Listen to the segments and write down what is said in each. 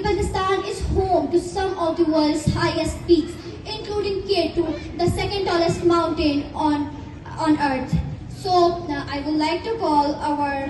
Pakistan is home to some of the world's highest peaks, including K2, the second tallest mountain on earth. So I would like to call our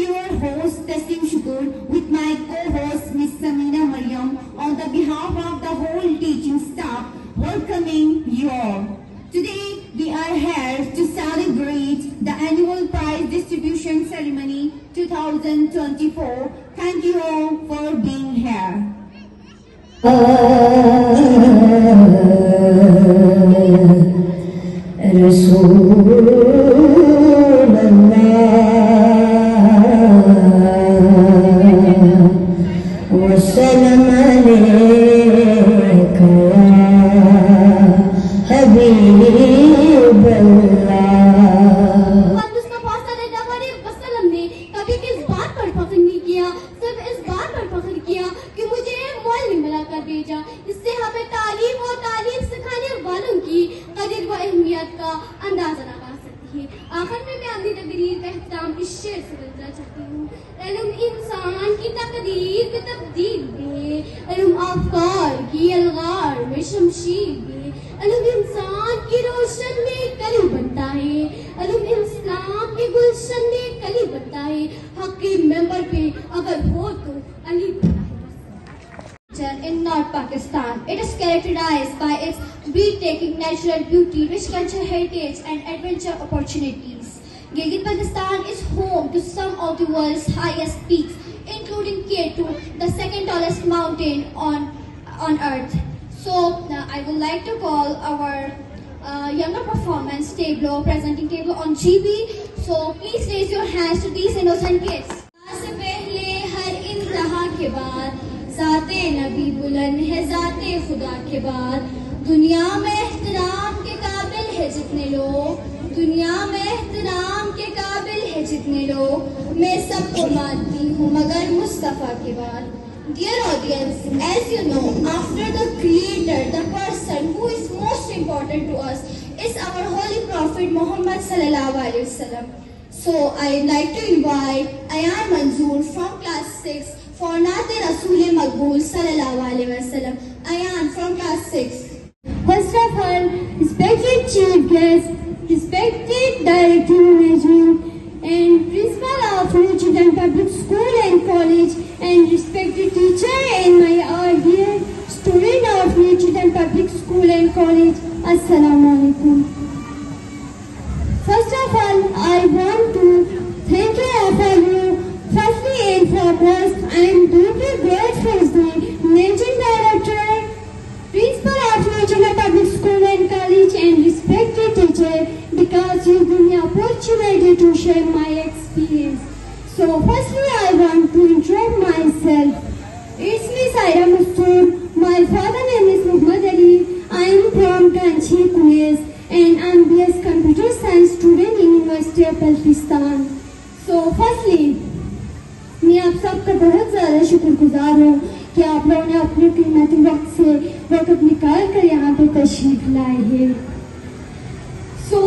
your host Tasim Shukur with my co-host Miss Samina Maryam on the behalf of the whole teaching staff welcoming you all. Today we are here to celebrate the annual prize distribution ceremony 2024. Thank you all for being here. والسلام عليك يا حبيب الله. وسلم نے کبھی کس بات پر فخر نہیں کیا، صرف اس بات پر فخر کیا کہ مجھے مول ملا کر بھیجا. اس سے ہمیں تعلیم اور تعلیم سکھانے والوں کی قدر و اہمیت کا اندازہ لگا سکتی ہے. آخر میں اپنی تقریر کا اختتام اس شعر سے کرنا چاہتی ہوں. علم انسان کی تقدیر کی تبدیل دے، علم افکار کی الغار میں شمشیر دے، علم انسان کی روشن میں کلی بنتا ہے، علم اسلام کے گلشن میں کلی بنتا ہے. حق کے ممبر پہ اگر ہو تو علی بنتا ہے. In North Pakistan, it is characterized by its breathtaking natural beauty, rich cultural heritage, and adventure opportunities. Gilgit-Baltistan is home to some of the world's highest peaks, including K2, the second tallest mountain on earth. So I would like to call our younger performance Tableau, presenting Tableau on GB. So please raise your hands to these innocent kids. سے پہلے ہر انتہا کے بعد ذات نبی بلند ہے ذات خدا کے بعد. دنیا میں احترام کے قابل ہے جتنے لوگ، دنیا میں احترام کے قابل ہے جتنے لوگ، میں سب کو مانتی ہوں مگر مصطفیٰ کے بعد. Dear audience, as you know, after the creator, the person who is most important to us is our holy prophet Muhammad sallallahu alaihi wasallam. So I would like to invite Ayan Manzoor from class 6 for Naat Rasool Maqbool sallallahu alaihi wasallam. Ayan from class 6. First of all, respected chief guest, respected director management and principal of New Children Public School and College, and respected teacher and my dear student of New Children Public School and College, Assalamu alaikum. First of all, I want to thank you all for you. Firstly and foremost, I am deeply grateful to the managing director, principal of New Children Public School and College, and respected teacher, because you give me opportunity to share my experience. So firstly, I want to introduce myself. It's me Saira Mustoor. My father name is Muhammad Ali. I am from Karachi, Kuwait, and I am BS Computer Science student in University of Baltistan. So firstly, میں آپ سب کا بہت زیادہ شکر گزار ہوں کہ آپ لوگوں نے اپنے قیمتی وقت سے وقت نکال کر یہاں پہ تشریف لائے ہیں. سو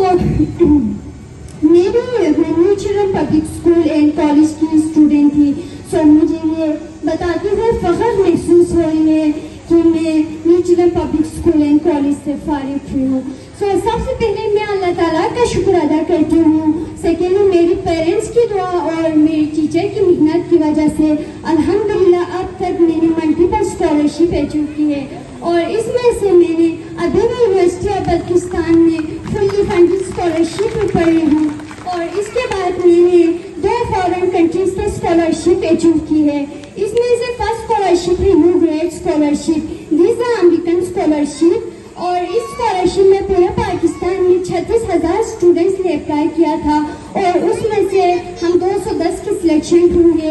میں بھی new children public school and college کی اسٹوڈنٹ تھی. سو مجھے یہ بتاتے ہوئے فخر محسوس ہو رہی ہے کہ میں new children public school and college سے فارغ ہوئی ہوں. سو سب سے پہلے میں اللہ تعالیٰ کا شکر ادا کرتی ہوں. سیکنڈلی میری پیرنٹس کی دعا اور میری ٹیچر کی محنت کی وجہ سے الحمدللہ اب تک میں نے ملٹیپل اسکالرشپ اچیو کی ہے، اور اس میں سے میں نے ابھی بھی یونیورسٹی آف بلتستان میں فلی فنڈڈ اسکالرشپ میں پڑھی ہوں، اور اس کے بعد میں نے 2 فارن کنٹریز کے اسکالرشپ اچیو کی ہے. اس میں سے فرسٹ اسکالرشپ ہے U grad scholarship, visa American scholarship, اور اس اسکالرشپ میں پورے پاکستان میں 36,000 اسٹوڈنٹس نے اپلائی کیا تھا، اور اس میں سے ہم 210 کی سلیکشن ہوئے،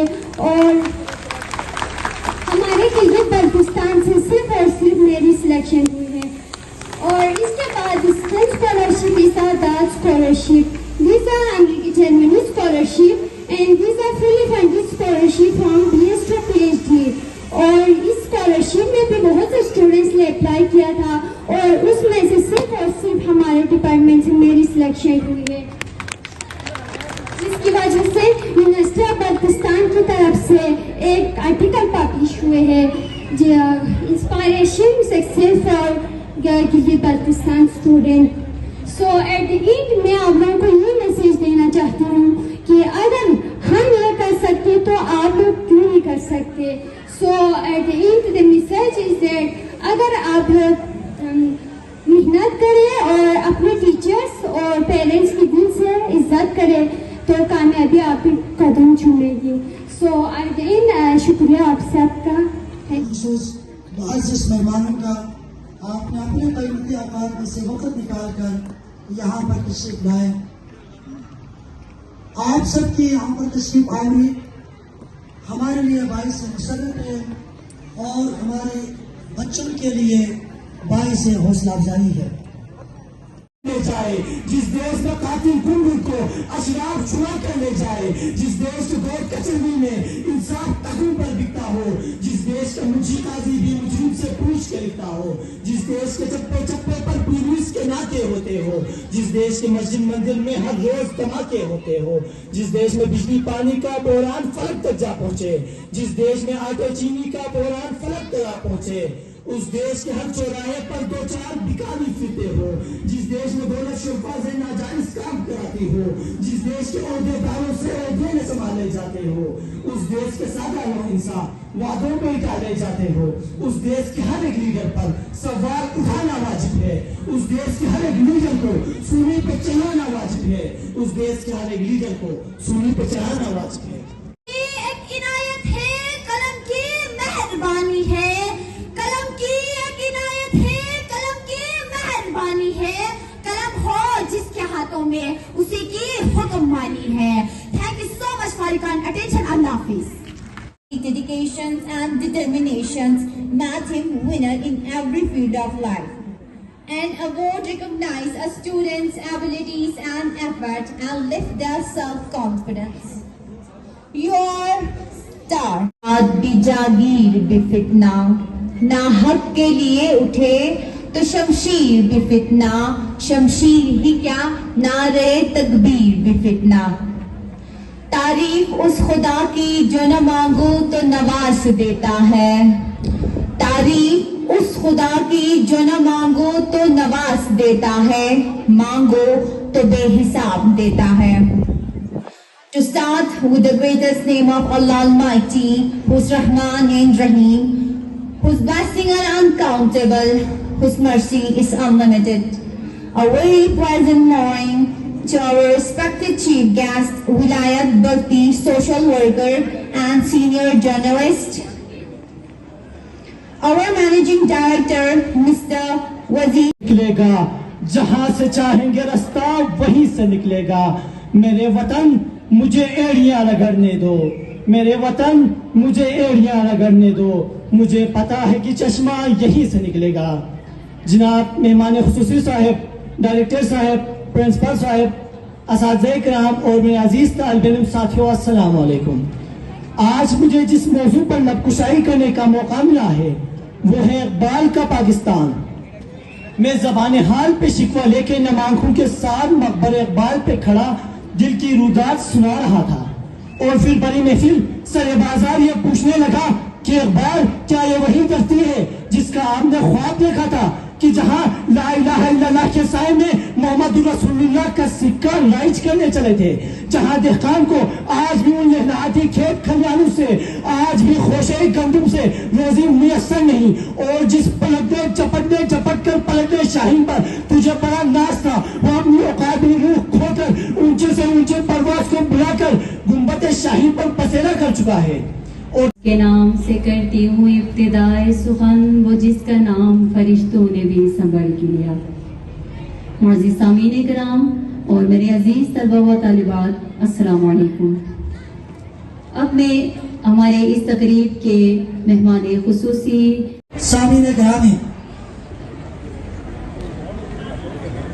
اور ہمارے گلگت بلتستان سے صرف اور صرف میری سلیکشن ہوئی ہے. اور اس کے بعد ڈسٹینس اسکالرشپ سعادت scholarship visa انڈیٹرمنٹ scholarship and visa fully funded scholarship from BS to PhD. اور اس اسکالرشپ میں بھی بہت سے اسٹوڈنٹس نے اپلائی کیا تھا اور اس میں سے صرف اور صرف ہمارے ڈپارٹمنٹ سے میری سلیکشن ہوئی ہے، جس کی وجہ سے یونیورسٹی آف بلتستان کی طرف سے ایک آرٹیکل پبلش ہوئے ہیں inspiration success for Gilgit Baltistan student. So at the end میں آپ لوگوں کو یہ میسج دینا چاہتی ہوں کہ اگر ہم یہ کر سکتے تو آپ لوگ کیوں نہیں کر سکتے. So at the end the message is that اگر آپ محنت کریں اور اپنے ٹیچرس اور پیرنٹس کی دل سے عزت کریں تو کامیابی آپ کی قدم چومے گی. سو ایٹ دی اینڈ شکریہ آپ سب کا. خصوص معزز مہمانوں کا، آپ نے اپنے قیمتی اوقات میں سے وقت نکال کر یہاں پر تشریف لائے. آپ سب کی یہاں پر تشریف آوری ہمارے لیے باعث مسرت ہے اور ہمارے بچوں کے لیے باعث حوصلہ افزائی ہے. لے جائے جس دیش میں قاتل گنڈ کو اشراف چھڑا کر لے جائے، جس دیش کے دور کچہری میں انصاف تخم پر بکتا ہو، جس دیش کا منشی قاضی بھی مجرم سے پوچھ کے لکھتا ہو، جس دیش کے چپے چپے پر پولیس کے ناکے ہوتے ہو، جس دیش کے مسجد مندر میں ہر روز دھماکے ہوتے ہو، جس دیش میں بجلی پانی کا بحران فلک تک جا پہنچے، جس دیش میں آٹے چینی کا بحران فلک تک جا پہنچے، اس دیش کے ہر چوراہے پر دو چار بھکاری پھرتے ہو، جس دیش میں دولت شرفا سے ناجائز کام کراتی ہو، جس دیش کے عہدے داروں سے عہدے نہ سنبھالے جاتے ہو، اس دیش کے سادہ لوگ انسان وعدوں میں ڈالے جاتے ہو، اس دیش کے ہر ایک لیڈر پر سوال اٹھانا واجب ہے، اس دیش کے ہر ایک لیڈر کو سولی پہ چڑھانا واجب ہے، اس دیش کے ہر ایک لیڈر کو سولی پہ چڑھانا واجب ہے. یہ ایک عنایت ہے، قلم کی مہربانی ہے، قلم کی ایک عنایت ہے، قلم کی مہربانی ہے، قلم ہو جس کے ہاتھوں میں اسی کی حکم مانی ہے. Thank you so much for your kind attention. Allah Hafiz. Dedication and determinations made him winner in every field of life. An award recognizes a student's abilities and effort and lifts their self-confidence. Your star. آج بھی جاگیر بھی فتنہ، نہ حق کے لیے اٹھے تو شمشیر بھی فتنہ، شمشیر ہی کیا نعرے تکبیر بھی فتنہ. تعریف اس خدا کی جو نہ مانگو تو نواز دیتا ہے، تعریف اس خدا کی جو نہ مانگو تو نواز دیتا ہے، مانگو تو بے حساب دیتا ہے. To start with the greatest name of Allah Almighty, whose Rahman and Rahim, whose blessing are uncountable, whose mercy is unlimited. A very pleasant morning to our respected chief guest, Wilayat Bhakti, social worker and senior journalist. Our managing director, Mr. Wazir. نکلے گا جہاں سے چاہیں گے رستہ وہیں سے نکلے گا. میرے وطن مجھے ایڑیاں رگڑنے دو، میرے وطن مجھے ایڑیاں رگڑنے دو، مجھے پتا ہے کہ چشمہ یہیں سے نکلے گا. جناب مہمان خصوصی صاحب، ڈائریکٹر صاحب، پرنسپل صاحب، اساتذہ کرام اور میرے عزیز طالب علم ساتھیوں، السلام علیکم. آج مجھے جس موضوع پر لب کشائی کرنے کا موقع ملا ہے وہ ہے اقبال کا پاکستان. میں زبان حال پہ شکوہ لے کے نم آنکھوں کے ساتھ مقبر اقبال پہ کھڑا دل کی رودات سنا رہا تھا، اور پھر بڑی محفل سر بازار یہ پوچھنے لگا کہ اقبال کیا یہ وہی کرتی ہے جس کا آپ نے خواب دیکھا تھا کہ جہاں لا الہ الا اللہ کے سائے میں محمد رسول اللہ کا سکہ رائج کرنے چلے تھے، جہاں دہقان کو آج بھی ان لہلاتی کھیت کھلیانوں سے، آج بھی خوشے گندم سے روزی میسر نہیں، اور جس پلٹنے چپٹ کر پلٹنے شاہین پر تجھے بڑا ناز تھا، وہ اپنی اوقابی روح کھو کر اونچے سے اونچے پرواز کو بلا کر گنبد شاہین پر بسیرا کر چکا ہے. کے نام سے کرتی ہوں ابتدائے سخن، وہ جس کا نام فرشتوں نے بھی سنبھل کے لیا. معزز سامعین کرام اور میرے عزیز طلبہ و طالبات، السلام علیکم. اب میں ہمارے اس تقریب کے مہمان خصوصی سامعین گرامی،